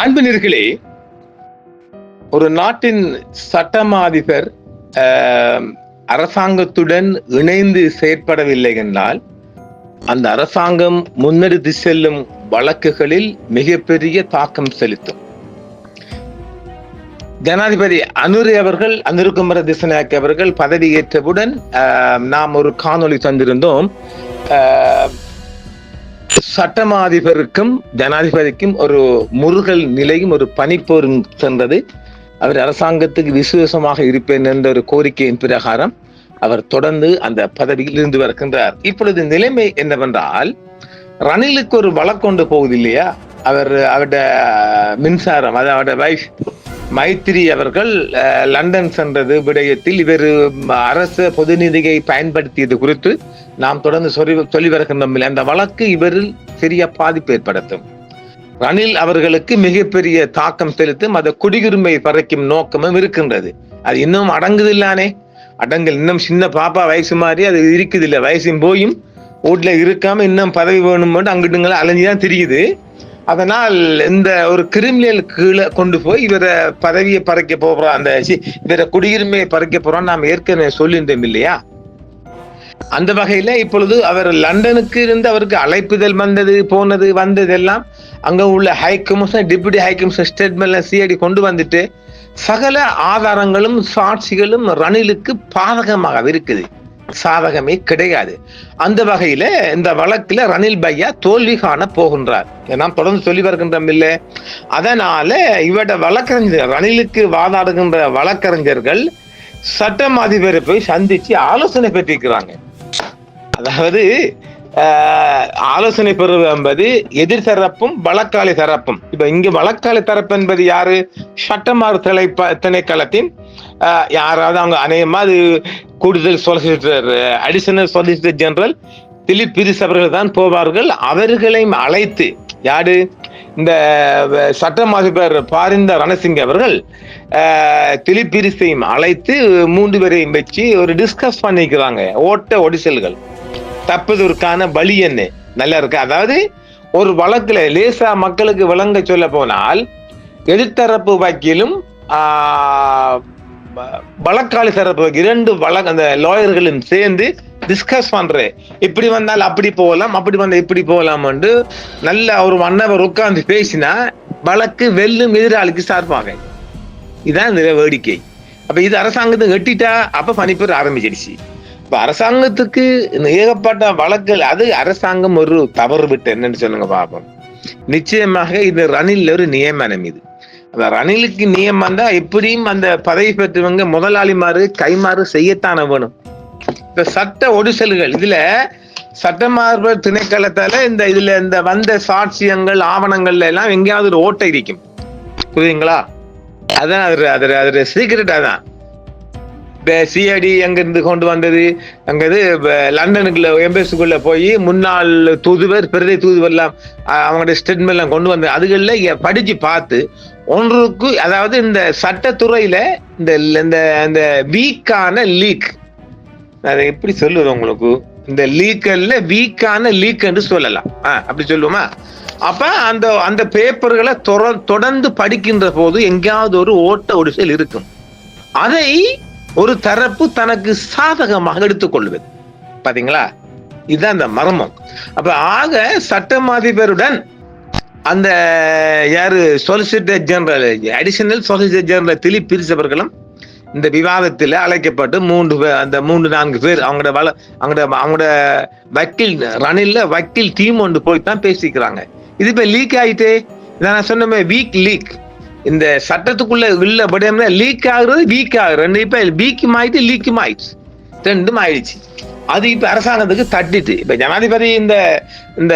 அன்பினர்களே, ஒரு நாட்டின் சட்டமா அதிபர் அரசாங்கத்துடன் இணைந்து செயற்படவில்லை என்றால் அந்த அரசாங்கம் முன்னெடுத்து செல்லும் வழக்குகளில் மிகப்பெரிய தாக்கம் செலுத்தும். ஜனாதிபதி அனுருகுமார திசாநாயக்க அவர்கள் பதவியேற்றவுடன் நாம் ஒரு காணொளி தந்திருந்தோம். சட்டமா அதிபருக்கும் ஜனாதிபதிக்கும் ஒரு முருகல் நிலையும் ஒரு பனிப்போரும் சென்றது. அவர் அரசாங்கத்துக்கு விசுவாசமாக இருப்பேன் என்ற ஒரு கோரிக்கையின் பிரகாரம் அவர் தொடர்ந்து அந்த பதவியில் இருந்து வருகின்றார். இப்பொழுது நிலைமை என்னவென்றால், ரணிலுக்கு ஒரு வழக்கொண்டு போகுது இல்லையா, அவருடைய மின்சாரம், அதாவது வைஃப் மைத்திரி அவர்கள் லண்டன் சென்றது விடயத்தில் இவர் அரசு பொது நிதியை பயன்படுத்தியது குறித்து நாம் தொடர்ந்து சொல்லி வருகின்றோம். அந்த வழக்கு இவரில் பெரிய பாதிப்பு ஏற்படுத்தும். ரணில் அவர்களுக்கு மிகப்பெரிய தாக்கம் செலுத்தும். அதை குடியுரிமை பறைக்கும் நோக்கமும் இருக்கின்றது. அது இன்னும் அடங்குதில்லானே, அடங்கல் இன்னும் சின்ன பாப்பா வயசு மாதிரி அது இருக்குது இல்லை, வயசும் போயும் வீட்டுல இருக்காம இன்னும் பதவி வேணும் அங்கிட்டுங்களை அலைஞ்சுதான் தெரியுது. அதனால் இந்த ஒரு கிரிமினல் கீழே கொண்டு போய் இவரை பதவியை பறைக்க போறோம், அந்த இவரை குடியுரிமையை பறைக்க போறோம் நாம் ஏற்கனவே சொல்லியிருந்தோம் இல்லையா. அந்த வகையில இப்பொழுது அவர் லண்டனுக்கு இருந்து அவருக்கு அழைப்புதல் வந்தது எல்லாம் அங்க உள்ள high commissioner, deputy high commissioner ஸ்டேட்மெண்ட்ல சிஐடி கொண்டு வந்துட்டு சகல ஆதாரங்களும் சாட்சிகளும் ரணிலுக்கு பாதகமாக இருக்குது, சாதகமே கிடையாது. அந்த வகையில இந்த வழக்குல ரணில் பையா தோல்வி காண போகின்றார். நாம் தொடர்ந்து சொல்லி வருகின்றோம் இல்லை. அதனால இவட வழக்கறிஞர், ரணிலுக்கு வாதாடுகின்ற வழக்கறிஞர்கள் சட்டம் அதிபரை போய் சந்திச்சு ஆலோசனை பெற்றிருக்கிறாங்க. அதாவது ஆலோசனை பெறுவது என்பது எதிர்தரப்பும் வழக்காளி தரப்பும். இப்ப இங்க வழக்காளி தரப்பு என்பது யாரு? சட்டமாறு திணைக்களத்தின் யாராவது அவங்க அநேகமா அது கூடுதல் solicitor, additional solicitor general Dilip பிரிஸ் அவர்கள் தான் போவார்கள். அவர்களையும் அழைத்து, யாரு இந்த சட்டம் அதிபர் பாரிந்த ரணசிங்க அவர்கள் திலீப் பிரிஸையும் அழைத்து 3 பேரையும் வச்சு ஒரு டிஸ்கஸ் பண்ணிக்கிறாங்க. ஒடிசல்கள் தப்புவதற்கான வழி என்ன நல்லா இருக்கு. அதாவது ஒரு வழக்குல லேசா மக்களுக்கு விளங்க சொல்ல போனால் எதிர்த்தரப்பு வக்கீலும் வழக்காளி தரப்பு இரண்டு அந்த லாயர்களும் சேர்ந்து டிஸ்கஸ் பண்றேன், இப்படி வந்தால் அப்படி போகலாம், அப்படி வந்தா இப்படி போகலாம் என்று நல்ல ஒரு 1 hour உட்கார்ந்து பேசினா வழக்கு வெல்லும் எதிராளிக்கு சார்பாக. இதான் இந்த வேடிக்கை. அப்ப இது அரசாங்கத்தை எட்டிட்டா அப்ப பணிப்பெற ஆரம்பிச்சிருச்சு. இப்ப அரசாங்கத்துக்கு ஏகப்பட்ட வழக்குகள், அது அரசாங்கம் ஒரு தவறு விட்டு என்னன்னு சொல்லுங்க பாப்போம். நிச்சயமாக இது ரணில் ஒரு நியமனம். இது அந்த ரணிலுக்கு நியமனம் தான் எப்படியும் அந்த பதவி பெற்றவங்க முதலாளிமாறு கைமாறு செய்யத்தானே வேணும். இப்ப சட்ட ஒடிசல்கள் இதுல சட்டமார்பு திணைக்களத்தால இதுல இந்த வந்த சாட்சியங்கள் ஆவணங்கள்ல எல்லாம் எங்கேயாவது ஒரு ஓட்டை இருக்கும், புரியுதுங்களா? அதான் அது சீக்கிரட்டா தான் சிஐடி எங்க இருந்து கொண்டு வந்தது. அங்கது லண்டனுக்குள்ள எம்பசிக்குள்ள போய் முன்னாள் தூதுவர், பிரதி தூதுவர் எல்லாம் அவங்களுடைய ஸ்டேட்மெண்ட் எல்லாம் கொண்டு வந்து அதுகள்ல படிச்சு பார்த்து ஒன்றுக்கு, அதாவது இந்த சட்டத்துறையில இந்த வீக்கான லீக், அதை எப்படி சொல்லுது உங்களுக்கு, இந்த லீக்கல்ல வீக்கான லீக் என்று சொல்லலாம், அப்படி சொல்லுவோமா? அப்ப அந்த பேப்பர்களை தொடர்ந்து படிக்கின்ற போது எங்கேயாவது ஒரு ஓட்ட ஒடிசல் இருக்கும். அதை ஒரு தரப்பு தனக்கு சாதகமாக எடுத்துக்கொள்வது, பாத்தீங்களா? இதுதான் அந்த மர்மம். அப்ப ஆக சட்டம் அதிபருடன் அந்த யாரு solicitor general, additional solicitor general Dilip பிரிஸ் அவர்களும் இந்த விவாதத்தில் அழைக்கப்பட்டு 3-4 பேர் அவங்களோட வக்கீல், ரணில்ல வக்கீல் டீம் ஒன்று போய் தான் பேசிக்கிறாங்க. இது இப்ப லீக் ஆயிட்டு, நான் சொன்ன வீக் லீக், இந்த சட்டத்துக்குள்ள உள்ள படியா லீக் ஆகுறது வீக் ஆகுறது, இப்ப வீக்கும் ஆயிட்டு லீக்கும் ஆயிடுச்சு, ரெண்டும் ஆயிடுச்சு. அது இப்ப அரசாங்கத்துக்கு தட்டிட்டு, இப்ப ஜனாதிபதி இந்த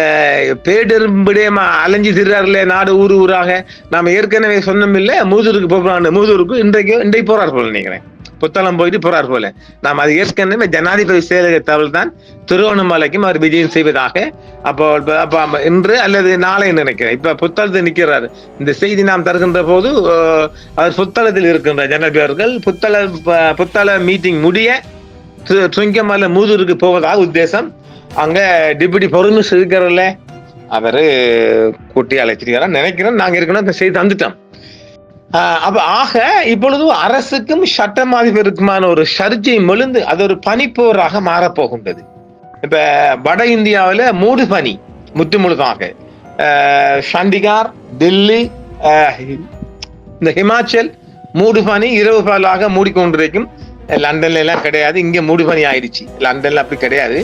பேடெரும்படியமா அலைஞ்சு திர்றாருல நாடு ஊராக. நாம ஏற்கனவே சொன்னோம் இல்ல, மூதூருக்கு போறான்னு, மூதூருக்கு இன்றைக்கு போறாரு போல நினைக்கிறேன், புத்தளம் போயிட்டு போறாரு போல. நாம் அது ஏற்கனவே ஜனாதிபதி செயலகத்தால் தான் திருவண்ணாமலைக்கும் அவர் விஜயம் செய்வதாக அப்போ இன்று அல்லது நாளை நினைக்கிறேன். இப்ப புத்தளத்தில் நிற்கிறாரு. இந்த செய்தி நாம் தருகின்ற போது அவர் புத்தளத்தில் இருக்கின்ற ஜனாதிபதி அவர்கள் புத்தள மீட்டிங் முடிய சுங்கமலை மூதூருக்கு போவதாக உத்தேசம். அங்க டிப்யூட்டி பொறுமிஸ் இருக்கிறல்ல, அவரு கூட்டி அழைச்சிருக்கிறார் நினைக்கிறேன். நாங்க இருக்கணும் இந்த செய்தி தந்துட்டோம். அப்ப ஆக இப்பொழுது அரசுக்கும் சட்டம் அதிபருக்குமான ஒரு சர்ச்சை மெழுந்து அது ஒரு பனிப்போராக மாறப்போகின்றது. இப்ப வட இந்தியாவில் மூடு பனி முற்று முழுதாக சண்டிகார், டெல்லி, இந்த ஹிமாச்சல் மூடு பனி இரவு பகலாக மூடிக்கொண்டிருக்கும். லண்டன்ல எல்லாம் கிடையாது, இங்க மூடு பனி ஆயிடுச்சு. லண்டன்ல அப்படி கிடையாது,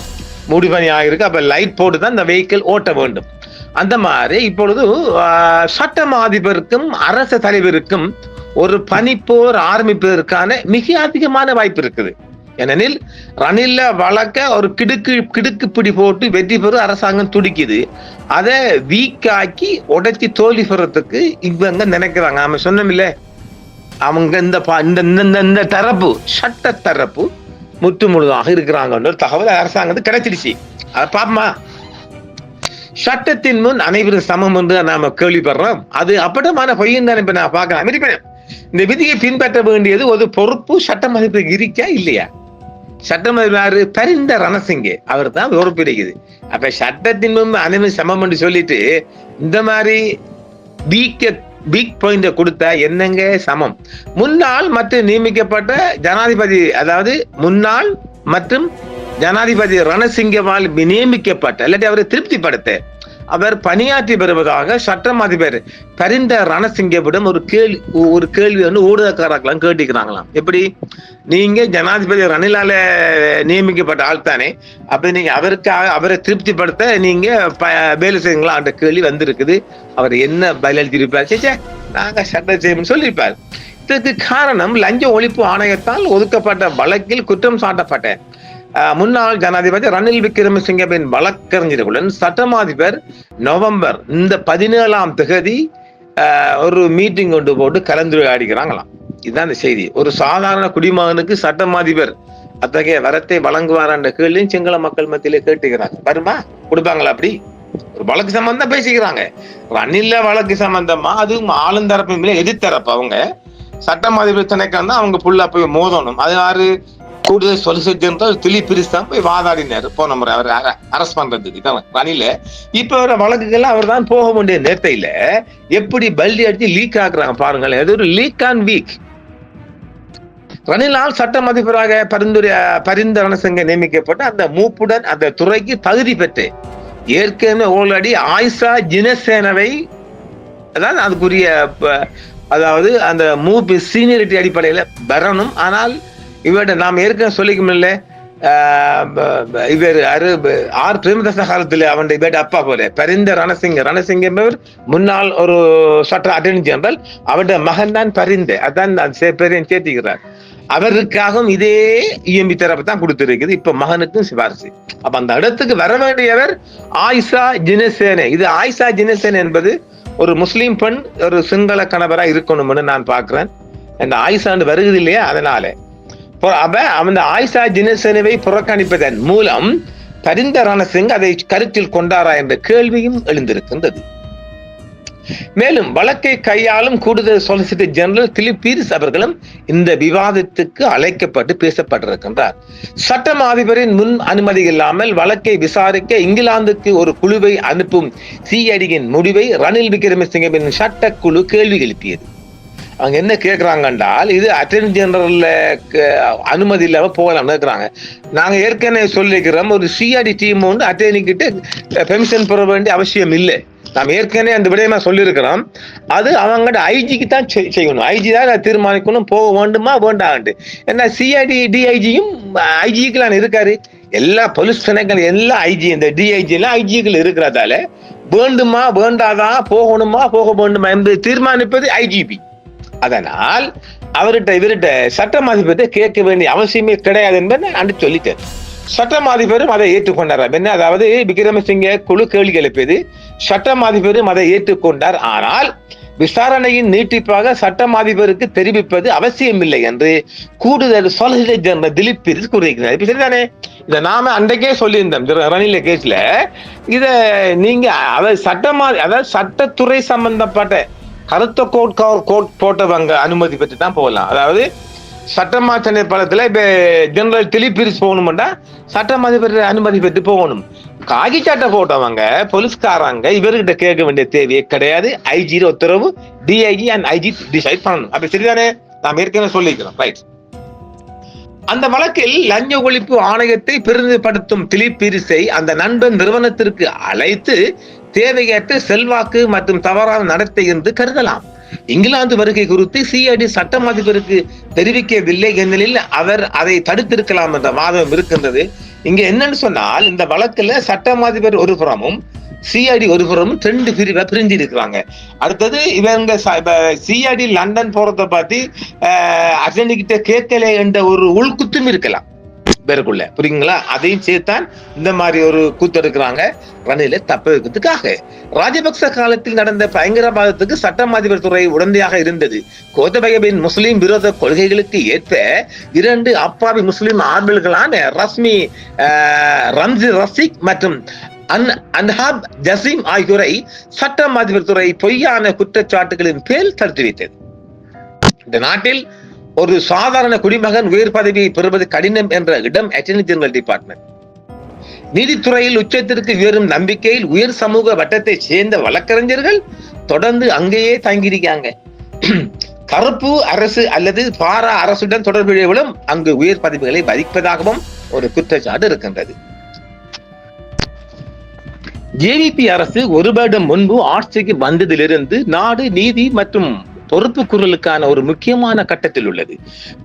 மூடு பனி ஆயிருக்கு. அப்ப லைட் போட்டு தான் இந்த வெஹிக்கிள் ஓட்ட வேண்டும். அந்த மாதிரி இப்பொழுது சட்டம் அதிபருக்கும் அரசு தலைவருக்கும் ஒரு பனிப்போர் ஆரம்பிப்பதற்கான மிக அதிகமான வாய்ப்பு இருக்குது. ஏனெனில் ரணில்ல வழக்க ஒரு கிடுக்கு பிடி போட்டு வெற்றி பெற அரசாங்கம் துடிக்குது. அதை வீக்காக்கி உடைச்சி தோல்வி பெறத்துக்கு இவங்க நினைக்கிறாங்க. நாம சொன்னோமில்ல, அவங்க இந்த தரப்பு சட்ட தரப்பு முற்று முழுதாக இருக்கிறாங்க தகவல் அரசாங்கத்துக்கு கிடைச்சிடுச்சு. அதை பாப்பமா, சட்டத்தின் முன் அனைவரும் சமம் என்று நாம கேள்விப்படுறோம். அது அப்பட்டமான பொய்யின் தான் இப்ப நான் பார்க்கலாம். இந்த விதியை பின்பற்ற வேண்டியது ஒரு பொறுப்பு சட்டம் அதிபருக்கு இருக்கா இல்லையா? சட்டம் அதிபர் பரிந்த ரணசிங்கே அவர் தான் பொறுப்பு இருக்குது. அப்ப சட்டத்தின் முன் அனைவரும் சமம் என்று சொல்லிட்டு இந்த மாதிரி வீக் பாயிண்ட கொடுத்தா என்னங்க சமம்? முன்னாள் மற்றும் நியமிக்கப்பட்ட ஜனாதிபதி, அதாவது முன்னாள் மற்றும் ஜனாதிபதி ரணசிங்கவால் நியமிக்கப்பட்ட இல்லாட்டி அவரை திருப்திப்படுத்த அவர் பணியாற்றி வருவதாக சட்டம் அதிபர் பரிந்த ரணசிங்கவிடம் ஒரு கேள்வி வந்து ஊடகக்காரர்களாம் கேட்டுக்கிறாங்களாம். எப்படி, நீங்க ஜனாதிபதி ரணிலால நியமிக்கப்பட்ட ஆள் தானே, அப்ப நீங்க அவரை திருப்திப்படுத்த நீங்க வேலை செய்யுங்களா அந்த கேள்வி வந்திருக்குது. அவர் என்ன பதில் அளித்திருப்பார்? சே, நாங்க சட்டம் செய்யணும்னு சொல்லியிருப்பார். இதற்கு காரணம் லஞ்ச ஒழிப்பு ஆணையத்தால் ஒதுக்கப்பட்ட வழக்கில் குற்றம் சாட்டப்பட்ட முன்னாள் ஜனாதிபதி ரணில் விக்ரமசிங்கவின் வழக்கறிஞர்களுடன் சட்டம் அதிபர் நவம்பர் இந்த 17ஆம் தேதி ஒரு மீட்டிங் கொண்டு போட்டு கலந்துரையாடிக்கிறாங்களாம். இதுதான் இந்த செய்தி. ஒரு சாதாரண குடிமகனுக்கு சட்டம் அதிபர் அத்தகைய வரத்தை வழங்குவார் என்ற கேள்வியும் சிங்கள மக்கள் மத்தியிலே கேட்டுக்கிறாங்க. வருமா, கொடுப்பாங்களா? அப்படி ஒரு வழக்கு சம்பந்தம் பேசிக்கிறாங்க. ரணில்ல வழக்கு சம்பந்தமா அதுவும் ஆளுந்தரப்பு எதிர்த்தரப்பு அவங்க சட்டம் அதிபர் திணைக்கள் தான் அவங்க புல்லா போய் மோதணும். அது யாரு? கூடுதல் சொலிசிட்டர் ஜெனரல் திலீப் பிரிஸ் தான் போய் வாதாடினார் போன முறை அவர் அரஸ்ட் பண்றதுக்கு ரணில. இப்ப வர வழக்குகள்லாம் அவர் தான் போக வேண்டிய நேரத்தையில எப்படி பல்டி அடிச்சு லீக் ஆகுறாங்க பாருங்களேன். அது ஒரு லீக் ஆன் வீக். ரணிலால் சட்டம் அதிபராக பரிந்த ரணசிங்க நியமிக்கப்பட்ட அந்த மூப்புடன் அந்த துறைக்கு தகுதி பெற்று ஏற்கனவே ஆல்ரெடி ஆயிஷா ஜினசேனவை அதாவது அதுக்குரிய அதாவது அந்த மூப்பு சீனியரிட்டி அடிப்படையில வரணும். ஆனால் இவர்கிட்ட நாம் ஏற்கனவே சொல்லிக்கல, இவர் ஆர் பிரேமதாச காலத்துல அவன் இவர்கிட்ட அப்பா போல பரிந்த ரணசிங்க முன்னாள் ஒரு சட்ட அட்டர்னி ஜெனரல், அவருடைய மகன் தான் பரிந்த, அதான் பேரையும் சேர்த்திக்கிறார். அவருக்காகவும் இதே இஎம்பி தரப்பு தான் கொடுத்திருக்குது. இப்ப மகனுக்கும் சிபாரிசு. அப்ப அந்த இடத்துக்கு வர வேண்டியவர் ஆயிஷா ஜினசேன. இது ஆயிஷா ஜினசேன என்பது ஒரு முஸ்லீம் பெண், ஒரு சிங்கள கணவரா இருக்கணும்னு நான் பாக்குறேன். அந்த ஆயிஷாண்டு வருகிறது இல்லையா, அதனால அந்த ஆயிஷா ஜினசேனவை புறக்கணிப்பதன் மூலம் பரிந்த ரணசிங் அதை கருத்தில் கொண்டாரா என்ற கேள்வியும் எழுந்திருக்கின்றது. மேலும் வழக்கை கையாளும் கூடுதல் சொலிசிட்டர் ஜெனரல் திலீப் பீரிஸ் அவர்களும் இந்த விவாதத்துக்கு அழைக்கப்பட்டு பேசப்பட்டிருக்கின்றார். சட்டம் அதிபரின் முன் அனுமதி இல்லாமல் வழக்கை விசாரிக்க இங்கிலாந்துக்கு ஒரு குழுவை அனுப்பும் சிஐடியின் முடிவை ரணில் விக்ரமசிங்கவின் சட்டக்குழு கேள்வி எழுப்பியது. அவங்க என்ன கேட்கிறாங்க என்றால், இது அட்டர்னி ஜெனரல் அனுமதி இல்லாம போகலாம்னு இருக்கிறாங்க. நாங்க ஏற்கனவே சொல்லிக்கிறோம், ஒரு சிஐடி டீம் வந்து அட்டர்னி கிட்ட பெர்மிஷன் பெற வேண்டிய அவசியம் இல்லை. நாம் ஏற்கனவே அந்த விடயமா சொல்லியிருக்கிறோம். அது அவங்கள்ட்ட ஐஜிக்கு தான் செய்யணும். ஐஜி தான் தீர்மானிக்கணும் போக வேண்டுமா வேண்டாண்டு. ஏன்னா சிஐடி டிஐஜியும் ஐஜிக்கெல்லாம் இருக்காரு. எல்லா போலீஸ் திணைக்கள் எல்லா ஐஜி இந்த டிஐஜி எல்லாம் ஐஜிக்கள் இருக்கிறதால வேண்டுமா வேண்டாதான் போகணுமா போக வேண்டுமா என்று தீர்மானிப்பது ஐஜிபி. அதனால் இவர்கிட்ட சட்டம் அதிபர்கிட்ட கேட்க வேண்டிய அவசியமே கிடையாது என்பதை அன்று சொல்லிட்டேன். சட்டம் அதிபரும் அதை ஏற்றுக்கொண்டார். என்ன, அதாவது விக்ரமசிங்க குழு கேள்வி எழுப்பியது, சட்டம் அதிபரும் அதை ஏற்றுக்கொண்டார். ஆனால் விசாரணையின் நீட்டிப்பாக சட்டம் அதிபருக்கு தெரிவிப்பது அவசியம் இல்லை என்று கூடுதல் சொலிசிட்டர் ஜெனரல் திலீப் பீரிஸ் கூறியிருக்கிறார். இப்ப சரிதானே? இதை நாம அன்றைக்கே சொல்லியிருந்தோம் ரணில கேஸ்ல. இத நீங்க அதாவது சட்டத்துறை சம்பந்தப்பட்ட கருத்த கோட் போட்டவங்க அனுமதி பெற்று தான் போகலாம். அதாவது சட்டமா படத்துல இப்ப ஜெனரல் திலீப் பிரிஸ் போகணும்டா சட்டம் அதிபர் அனுமதி பெற்று போகணும். காகி சட்டை போட்டவங்க போலீஸ்காரங்க இவர்கிட்ட கேட்க வேண்டிய தேவையே கிடையாது. ஐஜி உத்தரவு, டிஐஜி அண்ட் ஐஜி டிசைட் பண்ணணும். அப்படி சரிதானே? நாம் ஏற்கனவே சொல்லிக்கிறோம். ரைட். அந்த வழக்கில் லஞ்ச ஒழிப்பு ஆணையத்தை பிரதிநிதிப்படுத்தும் திலீப் பிரிஸை அந்த நண்பன் நிறுவனத்திற்கு அழைத்து தேவையற்ற செல்வாக்கு மற்றும் தவறான நடத்தை என்று கருதலாம். இங்கிலாந்து வருகை குறித்து சிஐடி சட்டம் அதிபருக்கு தெரிவிக்கவில்லை எனில் அவர் அதை தடுத்திருக்கலாம் என்ற வாதம் இருக்கின்றது. இங்க என்னன்னு சொன்னால், இந்த வழக்குல சட்டம் அதிபர் ஒரு புறமும் சிஐடி ஒரு புறமும் 2 பிரிவா பிரிஞ்சு இருக்கிறாங்க. அடுத்தது இவங்க சிஐடி லண்டன் போறதை பத்தி அட்டர்னி கிட்ட கேட்கல என்ற ஒரு உள்குத்தும் இருக்கலாம் பேருக்குள்ள, புரியுங்களா? அதையும் சேர்த்தான் இந்த மாதிரி ஒரு கூத்து எடுக்கிறாங்க ரணிலை தப்ப வைக்கிறதுக்காக. ராஜபக்ச காலத்தில் நடந்த பயங்கரவாதத்துக்கு சட்டம் அதிபர் துறை உடந்தையாக இருந்தது. கோத்தபயவின் முஸ்லிம் விரோத கொள்கைகளுக்கு ஏற்ப 2 அப்பாவி முஸ்லிம் ஆர்வலர்களான ரம்ஜி ரசிக் மற்றும் அன்ஹாப் ஜசீம் ஆகியோரை சட்டம் அதிபர் துறை பொய்யான குற்றச்சாட்டுகளின் பேர் தடுத்து வைத்தது. இந்த நாட்டில் ஒரு சாதாரண குடிமகன் உயர் பதவியை பெறுவது கடினம் என்ற இடம் அட்டர்னி ஜெனரல் டிபார்ட்மெண்ட். நீதித்துறையில் உச்சத்திற்கு உயரும் நம்பிக்கையில் உயர் சமூக வட்டத்தை சேர்ந்த வழக்கறிஞர்கள் தொடர்ந்து அங்கேயே தங்கியிருக்காங்க. கருப்பு அரசு அல்லது பாரா அரசுடன் தொடர்புடையவர்களும் அங்கு உயர் பதவிகளை வகிப்பதாகவும் ஒரு குற்றச்சாட்டு இருக்கின்றது. ஜேவிபி அரசு ஒரு வருடம் முன்பு ஆட்சிக்கு வந்ததிலிருந்து நாடு நீதி மற்றும் பொறுப்பு குரலுக்கான ஒரு முக்கியமான கட்டத்தில் உள்ளது.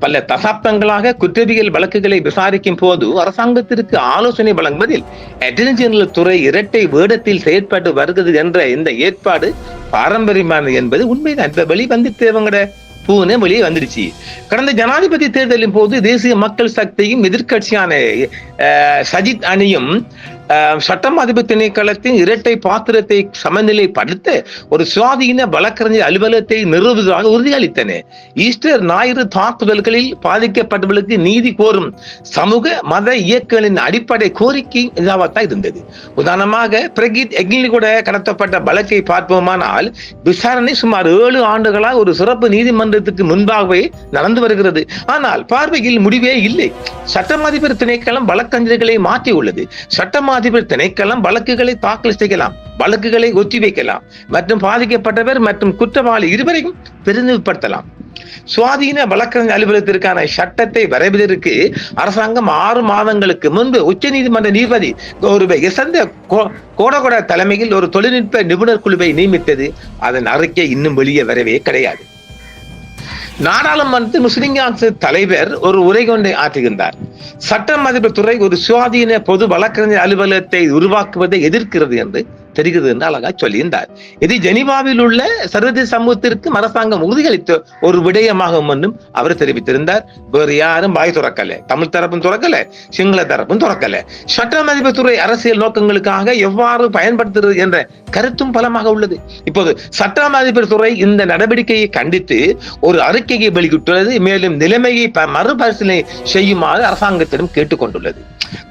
பல தசாப்தங்களாக குற்றவியல் வழக்குகளை விசாரிக்கும் போது அரசாங்கத்திற்கு ஆலோசனை வழங்குவதில் அட்டர்னி ஜெனரல் துறை இரட்டை வேடத்தில் செயற்பட்டு வருகிறது என்ற இந்த ஏற்பாடு பாரம்பரியமானது என்பது உண்மைதான். இப்ப வெளி வந்துட்டு இவங்கட பூனை வெளியே வந்துடுச்சு. கடந்த ஜனாதிபதி தேர்தலின் போது தேசிய மக்கள் சக்தியும் எதிர்கட்சியான சஜித் அணியும் சட்டம் அதிபர் திணைக்களத்தின் இரட்டை பாத்திரத்தை சமநிலைப்படுத்த ஒரு சுயாதீன வழக்கறிஞர் அலுவலகத்தை நிறுவுவதாக உறுதியளித்தன. ஈஸ்டர் ஞாயிறு தாக்குதல்களில் பாதிக்கப்பட்டவர்களுக்கு நீதி கோரும் சமூக மத இயக்கங்களின் அடிப்படை கோரிக்கை இதாகத்தான் இருந்தது. உதாரணமாக பிரகீத் எக்னி கூட கடத்தப்பட்ட வழக்கை பார்ப்போமானால் விசாரணை சுமார் 7 ஆண்டுகளாக ஒரு சிறப்பு நீதிமன்றத்துக்கு முன்பாகவே நடந்து வருகிறது. ஆனால் பார்வையில் முடிவே இல்லை. சட்டம் அதிபர் திணைக்களம் வழக்கறிஞர்களை மாற்றியுள்ளது. சட்டம் அதிபர் திணைக்களம் வழக்குகளை தாக்கல் செய்யலாம், வழக்குகளை ஒத்திவைக்கலாம் மற்றும் பாதிக்கப்பட்டவர் மற்றும் குற்றவாளி இருவரையும் பிரதிநிதிப்படுத்தலாம். சுவாதீன வழக்கறிஞர் அலுவலகத்திற்கான சட்டத்தை வரைவதற்கு அரசாங்கம் 6 மாதங்களுக்கு முன்பு உச்ச நீதிமன்ற நீதிபதி கோடகொட தலைமையில் ஒரு தொழில்நுட்ப நிபுணர் குழுவை நியமித்தது. அதன் அறிக்கை இன்னும் வெளியே வரவே கிடையாது. நாடாளுமன்ற முஸ்லிம் காங்கிரஸ் தலைவர் ஒரு உரை கொண்டை ஆற்றுகின்றார். சட்டம் அதிபர் துறை ஒரு சுயாதீன பொது வழக்கறிஞர் அலுவலகத்தை உருவாக்குவதை எதிர்க்கிறது என்று தெரிகிறது என்று அழகா சொல்லியிருந்தார். இது ஜெனீவாவில் உள்ள சர்வதேச சமூகத்திற்கும் அரசாங்கம் உறுதியளித்த ஒரு விடயமாகும் என்றும் அவர் தெரிவித்திருந்தார். வேறு யாரும் வாய் துறக்கல, தமிழ் தரப்பும் துறக்கல, சிங்கள தரப்பும் துறக்கல. சட்டம் அதிபர் துறை அரசியல் நோக்கங்களுக்காக எவ்வாறு பயன்படுத்துகிறது என்ற கருத்தும் பலமாக உள்ளது. இப்போது சட்டம் அதிபர் துறை இந்த நடவடிக்கையை கண்டித்து ஒரு அறிக்கையை வெளியிட்டுள்ளது. மேலும் நிலைமையை மறுபரிசீலனை செய்யுமாறு அரசாங்கத்திடம் கேட்டுக்கொண்டுள்ளது.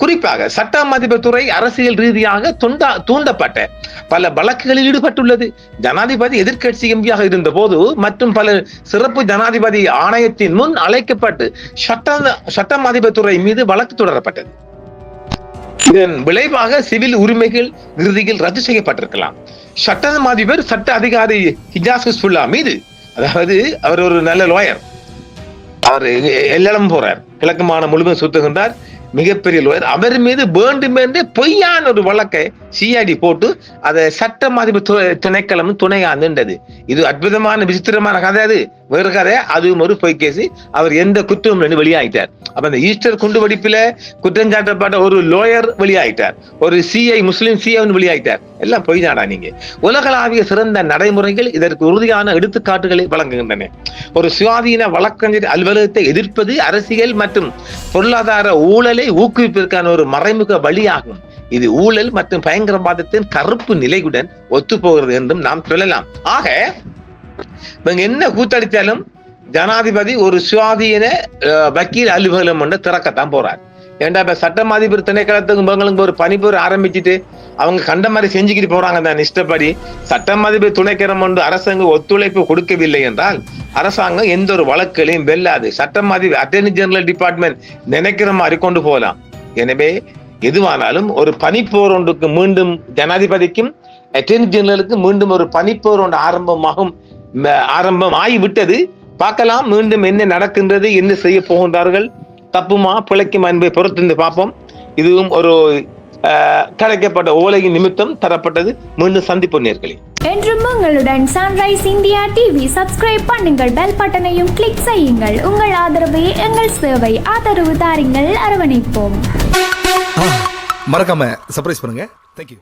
குறிப்பாக சட்டம் அதிபர் துறை அரசியல் ரீதியாக தூண்டப்பட்ட பல வழக்குகளில் ஈடுபட்டுள்ளது. ஜனாதிபதி எதிர்கட்சி எம்பியாக இருந்த போது மற்றும் பல சிறப்பு ஜனாதிபதி ஆணையத்தின் முன் அழைக்கப்பட்டு சட்டம் அதிபர் துறை மீது வழக்கு தொடரப்பட்டது. இதன் விளைவாக சிவில் உரிமைகள் இறுதியில் ரத்து செய்யப்பட்டிருக்கலாம். சட்டம் அதிபர் சட்ட அதிகாரி ஹிஜாஸ் ஹிஸ்புல்லா மீது, அதாவது அவர் ஒரு நல்ல லாயர், அவர் எல்லாரும் போறார், கிழக்கு மாநிலம் முழுவதும் சுத்துகின்றார், மிகப்பெரிய லோயர். அவர் மீது வேண்டுமென்றே பொய்யான ஒரு வழக்கை சிஐடி போட்டு அதை சட்டம் அதிபர் திணைக்களம் துணையாந்தது. இது அற்புதமான விசித்திரமான கதை. அது வேறு கதை. அதுவும் ஒரு பொய் கேசி. அவர் எந்த குற்றமும் வெளியாயிட்டார். அப்ப அந்த ஈஸ்டர் குண்டு வெடிப்பில குற்றம் சாட்டப்பட்ட ஒரு லோயர் வெளியாயிட்டார், ஒரு முஸ்லிம் சிஐ வெளியாயிட்டார். எல்லாம் பொய் நாடா. நீங்க உலகளாவிய சிறந்த நடைமுறைகள் இதற்கு உறுதியான எடுத்துக்காட்டுகளை வழங்குகின்றன. ஒரு சுயாதீன வழக்கறிஞர் அலுவலகத்தை எதிர்ப்பது அரசியல் மற்றும் பொருளாதார ஊழலை ஊக்குவிப்பதற்கான ஒரு மறைமுக வழியாகும். இது ஊழல் மற்றும் பயங்கரவாதத்தின் கருப்பு நிலையுடன் ஒத்து போகிறது என்றும் நாம் சொல்லலாம். ஆக என்ன கூத்தடித்தாலும் ஜனாதிபதி ஒரு சுயாதீன வக்கீல் அலுவலகம் ஒன்று திறக்கத்தான் போறார். ஏன்டா இப்ப சட்டம் அதிபர் திணைக்களத்துக்கு இவங்களுக்கு ஒரு பணிபுரி ஆரம்பிச்சுட்டு அவங்க கண்ட மாதிரி செஞ்சுக்கிட்டு போறாங்க தான் இஷ்டப்படி. சட்டம் அதிபர் துணைக்கரம் கொண்டு அரசாங்கம் ஒத்துழைப்பு கொடுக்கவில்லை என்றால் அரசாங்கம் எந்த ஒரு வழக்குகளையும் வெல்லாது. சட்டம் அதிபர் அட்டர்னி ஜெனரல் டிபார்ட்மெண்ட் நினைக்கிற மாதிரி கொண்டு போகலாம். எனவே எதுவானாலும் ஒரு பனிப்போர் ஒன்றுக்கு மீண்டும் ஜனாதிபதிக்கும் அட்டர்னி ஜெனரலுக்கு மீண்டும் ஒரு பனிப்போர் ஒன்று ஆரம்பம் ஆகிவிட்டது. பார்க்கலாம் மீண்டும் என்ன நடக்கின்றது, என்ன செய்ய போகின்றார்கள், தப்புமா பிழைக்குமா என்பதை பொறுத்திருந்து பார்ப்போம். இதுவும் ஒரு கிடைக்கப்பட்ட ஓலையின் நிமித்தம் தரப்பட்டது. மீண்டும் சந்திப்போம் நேயர்களே. என்றும் உங்களுடன் சன்ரைஸ் இந்தியா டிவி. சப்ஸ்கிரைப் பண்ணுங்கள், பெல் பட்டனையும் கிளிக் செய்யுங்கள். உங்கள் ஆதரவே எங்கள் சேவை. ஆதரவு தாருங்கள், அரவணைப்போம். மறக்காம சர்ப்ரைஸ் பண்ணுங்க. தேங்க்யூ.